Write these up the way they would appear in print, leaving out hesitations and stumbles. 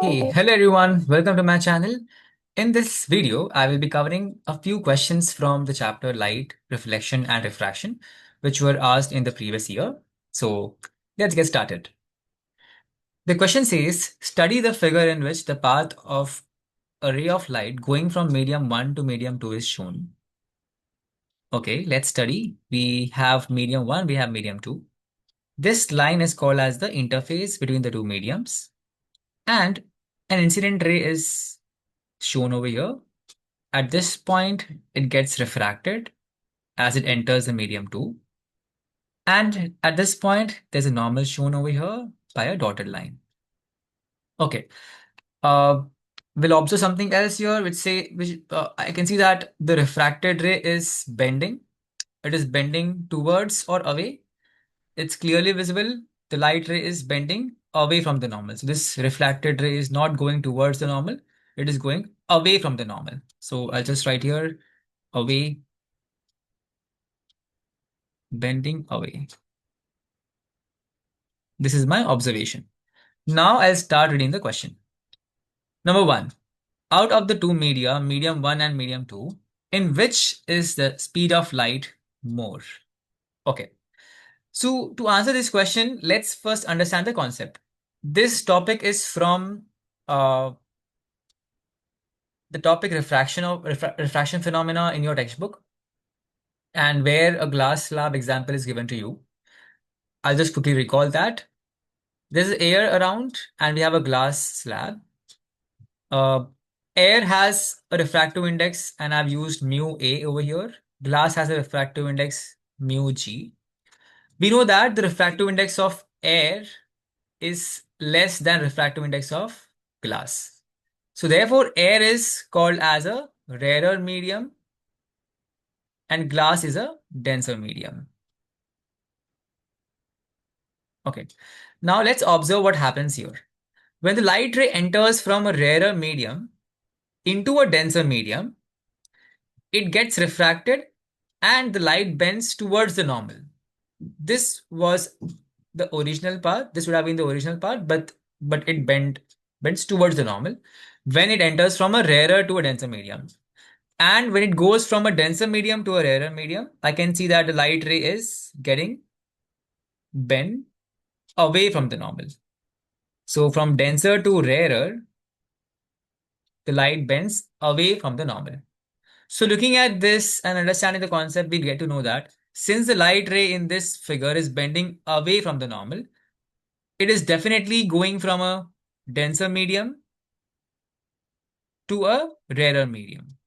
Hey, hello everyone, welcome to my channel. In this video, I will be covering a few questions from the chapter Light, Reflection and Refraction, which were asked in the previous year. So let's get started. The question says, study the figure in which the path of a ray of light going from medium 1 to medium 2 is shown. Okay, let's study. We have medium 1, we have medium 2. This line is called as the interface between the two mediums, and an incident ray is shown over here. At this point, it gets refracted as it enters the medium 2. And at this point, there's a normal shown over here by a dotted line. Okay. Uh, we'll observe something else here, which I can see that the refracted ray is bending. It is bending towards or away. It's clearly visible. The light ray is bending away from the normal. So this refracted ray is not going towards the normal. It is going away from the normal. So I'll just write here away, bending away. This is my observation. Now I'll start reading the question. Number one, out of the two media, medium 1 and medium 2, in which is the speed of light more? Okay. So to answer this question, let's first understand the concept. This topic is from uh, the topic refraction phenomena in your textbook, and where a glass slab example is given to you. I'll just quickly recall that. There's air around and we have a glass slab. Uh, Air has a refractive index and I've used mu A over here. Glass has a refractive index mu G. We know that the refractive index of air is less than refractive index of glass. So therefore air is called as a rarer medium and glass is a denser medium. Okay. Now let's observe what happens here. When the light ray enters from a rarer medium into a denser medium, it gets refracted and the light bends towards the normal. This was the original path. This would have been the original path, but it bends towards the normal when it enters from a rarer to a denser medium. And when it goes from a denser medium to a rarer medium, I can see that the light ray is getting bent away from the normal. So from denser to rarer, the light bends away from the normal. So looking at this and understanding the concept, we'll get to know that since the light ray in this figure is bending away from the normal, it is definitely going from a denser medium to a rarer medium.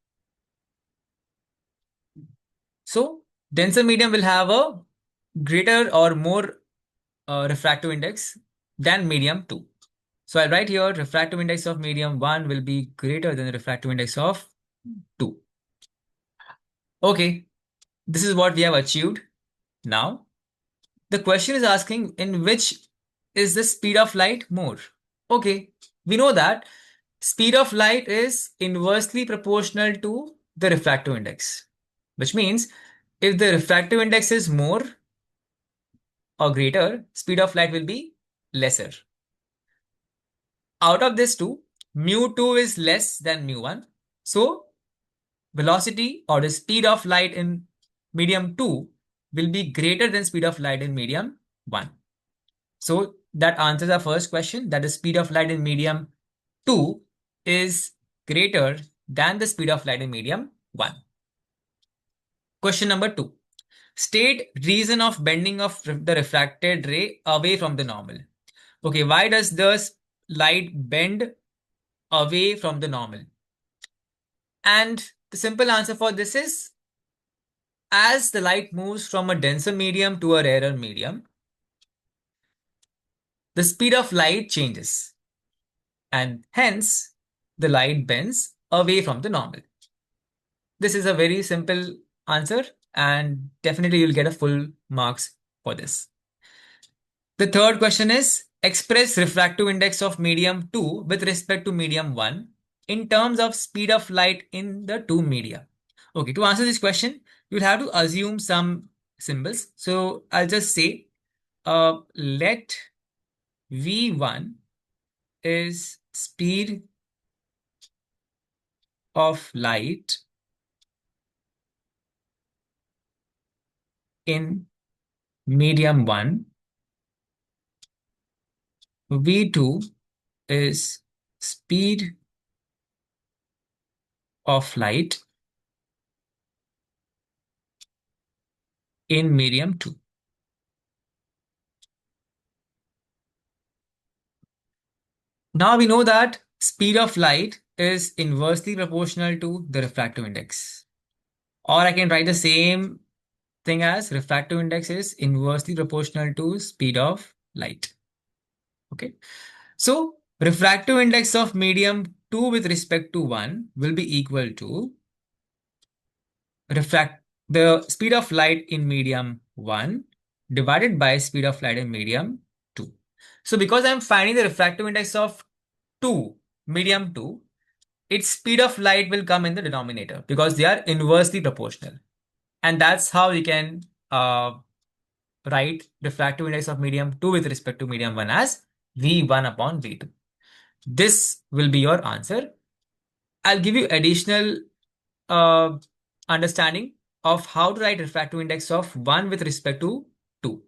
So denser medium will have a greater or more refractive index than medium 2. So I'll write here refractive index of medium 1 will be greater than the refractive index of 2. Okay, this is what we have achieved. Now, the question is asking in which is the speed of light more? Okay, we know that speed of light is inversely proportional to the refractive index, which means if the refractive index is more or greater, speed of light will be lesser. Out of this two, mu2 is less than mu1. So velocity or the speed of light in medium 2 will be greater than speed of light in medium 1. So that answers our first question, that the speed of light in medium 2 is greater than the speed of light in medium 1. Question number 2. State reason of bending of the refracted ray away from the normal. Okay, why does the light bend away from the normal? And the simple answer for this is, as the light moves from a denser medium to a rarer medium, the speed of light changes and hence the light bends away from the normal. This is a very simple answer and definitely you'll get a full marks for this. The third question is express refractive index of medium 2 with respect to medium 1 in terms of speed of light in the two media. Okay, to answer this question, you'll have to assume some symbols. So I'll just say let V1 is speed of light in medium 1. V2 is speed of light in medium 2. Now we know that speed of light is inversely proportional to the refractive index. Or I can write the same thing as refractive index is inversely proportional to speed of light. Okay. So refractive index of medium 2 with respect to 1 will be equal to refract the speed of light in medium 1 divided by speed of light in medium 2. So because I'm finding the refractive index of 2, medium 2, its speed of light will come in the denominator because they are inversely proportional. And that's how we can write refractive index of medium 2 with respect to medium 1 as V1 upon V2. This will be your answer. I'll give you additional uh, understanding of how to write refractive index of 1 with respect to 2.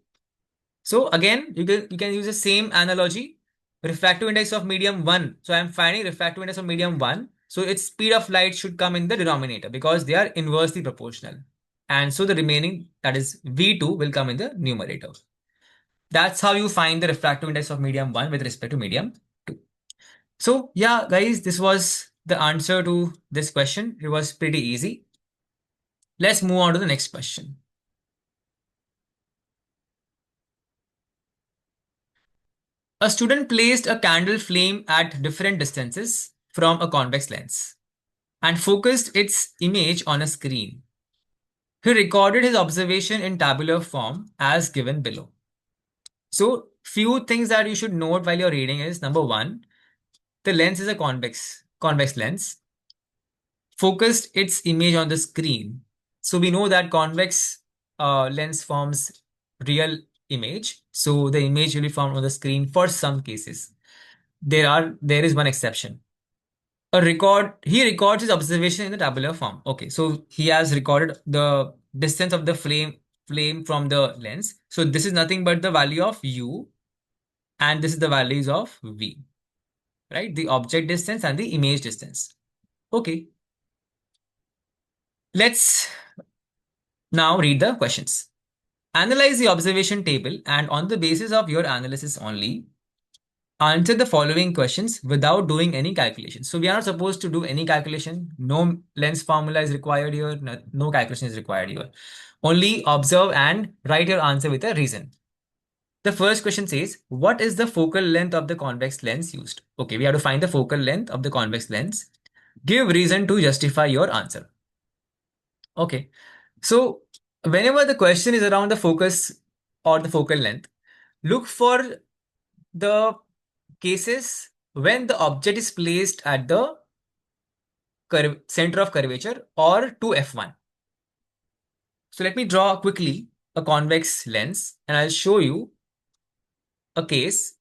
So again, you can use the same analogy. Refractive index of medium 1. So I'm finding refractive index of medium 1. So its speed of light should come in the denominator because they are inversely proportional. And so the remaining, that is V2, will come in the numerator. That's how you find the refractive index of medium 1 with respect to medium 2. So yeah, guys, this was the answer to this question. It was pretty easy. Let's move on to the next question. A student placed a candle flame at different distances from a convex lens and focused its image on a screen. He recorded his observation in tabular form as given below. So, few things that you should note while you're reading is number one, the lens is a convex lens, focused its image on the screen. So we know that convex lens forms real image. So the image will be found on the screen for some cases. There is one exception. He records his observation in the tabular form. Okay, so he has recorded the distance of the flame from the lens. So this is nothing but the value of u, and this is the values of v, right? The object distance and the image distance. Okay, let's now read the questions. Analyze the observation table and on the basis of your analysis only, answer the following questions without doing any calculation. So we are not supposed to do any calculation. No lens formula is required here. No calculation is required here. Only observe and write your answer with a reason. The first question says, what is the focal length of the convex lens used? Okay, we have to find the focal length of the convex lens. Give reason to justify your answer. Okay, so whenever the question is around the focus or the focal length, look for the cases when the object is placed at the center of curvature or to f1. So let me draw quickly a convex lens and I'll show you a case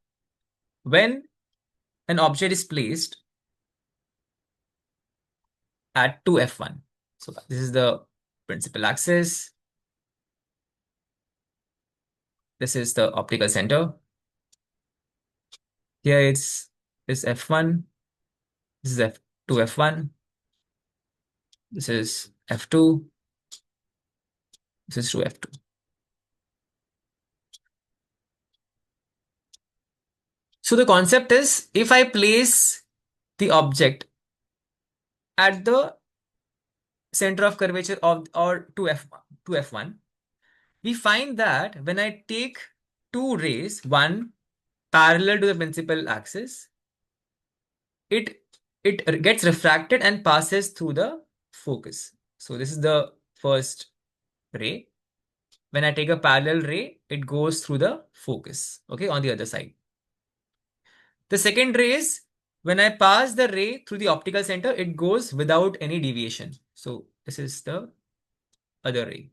when an object is placed at 2f1. So this is the principal axis. This is the optical center. Here it's this f1. This is f2 f1. This is f2. This is 2f2. So the concept is if I place the object at the center of curvature of or 2f1, we find that when I take two rays, one parallel to the principal axis, it gets refracted and passes through the focus. So this is the first ray. When I take a parallel ray, it goes through the focus, okay, on the other side. The second ray is when I pass the ray through the optical center, it goes without any deviation. So this is the other ray.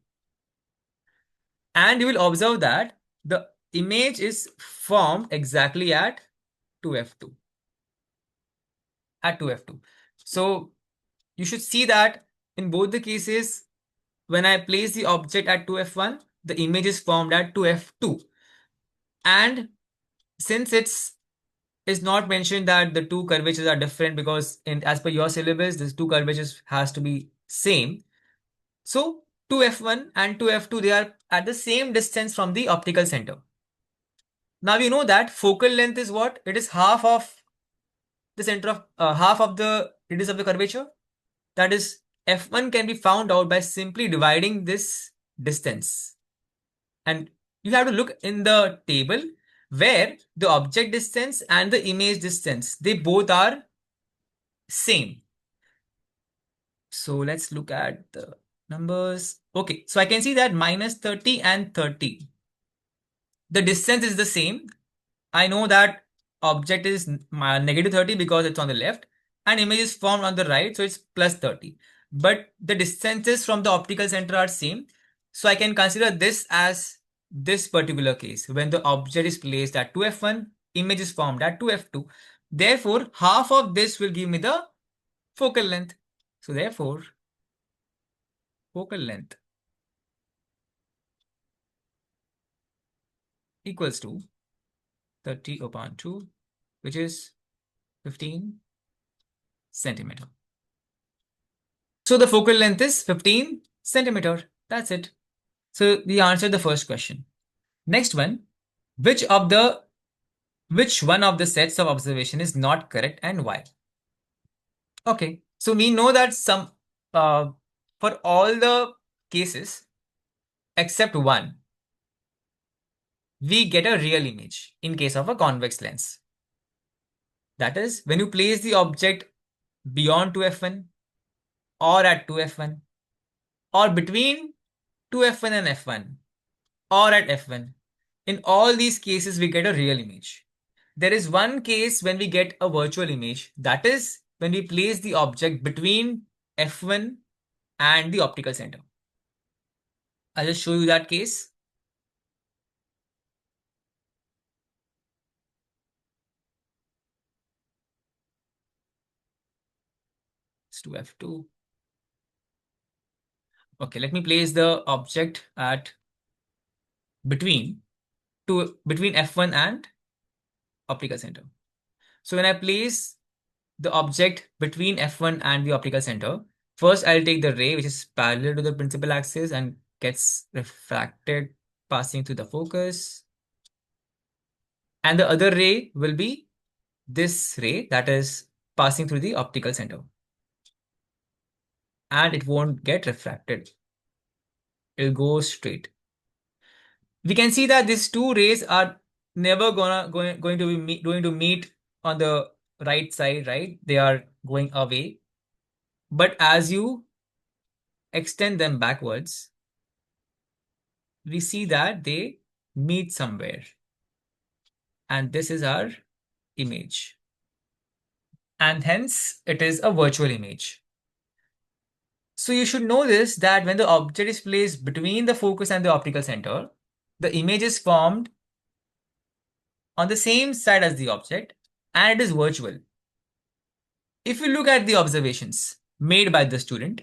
And you will observe that the image is formed exactly at 2f2. at 2f2. So you should see that in both the cases, when I place the object at 2f1, the image is formed at 2f2. And since it's is not mentioned that the two curvatures are different, because in as per your syllabus, these two curvatures has to be same. So 2f1 and 2f2, they are at the same distance from the optical center. Now you know that focal length is what? It is half of the center of half of the radius of the curvature. That is, f1 can be found out by simply dividing this distance. And you have to look in the table where the object distance and the image distance, they both are same. So let's look at the numbers. Okay, so I can see that minus 30 and 30. The distance is the same. I know that object is negative 30 because it's on the left, and image is formed on the right, so it's plus 30. But the distances from the optical center are same. So I can consider this as this particular case when the object is placed at 2f1, image is formed at 2f2. Therefore, half of this will give me the focal length. So therefore, focal length equals to 30 upon 2, which is 15 centimeter. So the focal length is 15 centimeter. That's it. So we answered the first question. Next one, which one of the sets of observation is not correct and why? Okay, so we know that uh, for all the cases except one, we get a real image in case of a convex lens. That is, when you place the object beyond 2f1 or at 2f1 or between 2f1 and f1 or at f1, in all these cases we get a real image. There is one case when we get a virtual image, that is when we place the object between f1 and the optical center. I'll just show you that case. It's 2f2. Okay, let me place the object at between f1 and optical center. So when I place the object between f1 and the optical center, first I'll take the ray which is parallel to the principal axis and gets refracted passing through the focus. And the other ray will be this ray that is passing through the optical center. And it won't get refracted. It'll go straight. We can see that these two rays are never going to meet on the right side, right? They are going away. But as you extend them backwards, we see that they meet somewhere. And this is our image. And hence it is a virtual image. So you should know this, that when the object is placed between the focus and the optical center, the image is formed on the same side as the object and it is virtual. If you look at the observations made by the student,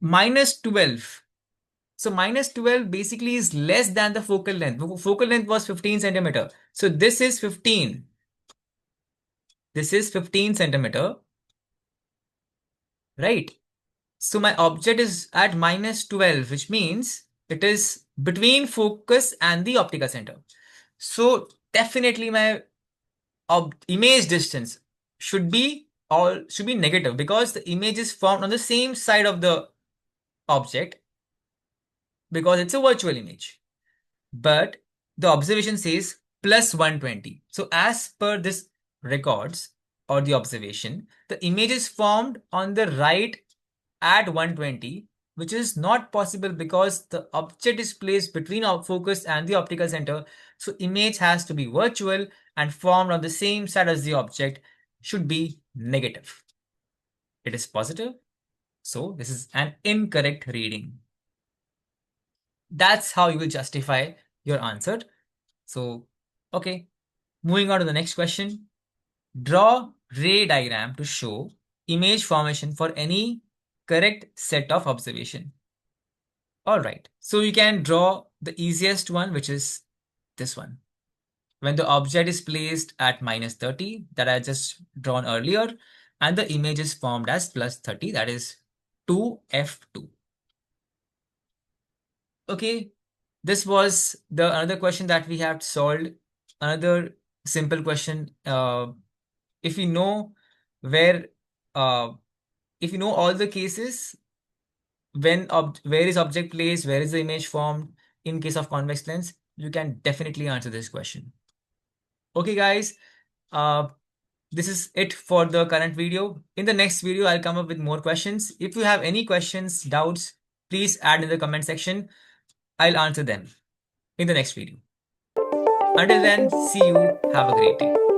minus 12. So minus 12 basically is less than the focal length. Focal length was 15 centimeter. So this is 15. This is 15 centimeter, right? So my object is at minus 12, which means it is between focus and the optical center. So definitely my image distance should be negative because the image is formed on the same side of the object because it's a virtual image. But the observation says plus 120. So as per this records or the observation, the image is formed on the right at 120, which is not possible because the object is placed between our focus and the optical center. So image has to be virtual and formed on the same side as the object, should be negative. It is positive. So this is an incorrect reading. That's how you will justify your answer. So, okay, moving on to the next question. Draw ray diagram to show image formation for any correct set of observation. All right, so you can draw the easiest one, which is this one. When the object is placed at -30, that I just drawn earlier, and the image is formed as +30, that is 2f2. Okay, this was the another question that we have solved. Another simple question. If you know where, uh, if you know all the cases, where is object placed, where is the image formed in case of convex lens, you can definitely answer this question. Okay, guys. Uh, this is it for the current video. In the next video, I'll come up with more questions. If you have any questions, doubts, please add in the comment section. I'll answer them in the next video. Until then, see you. Have a great day.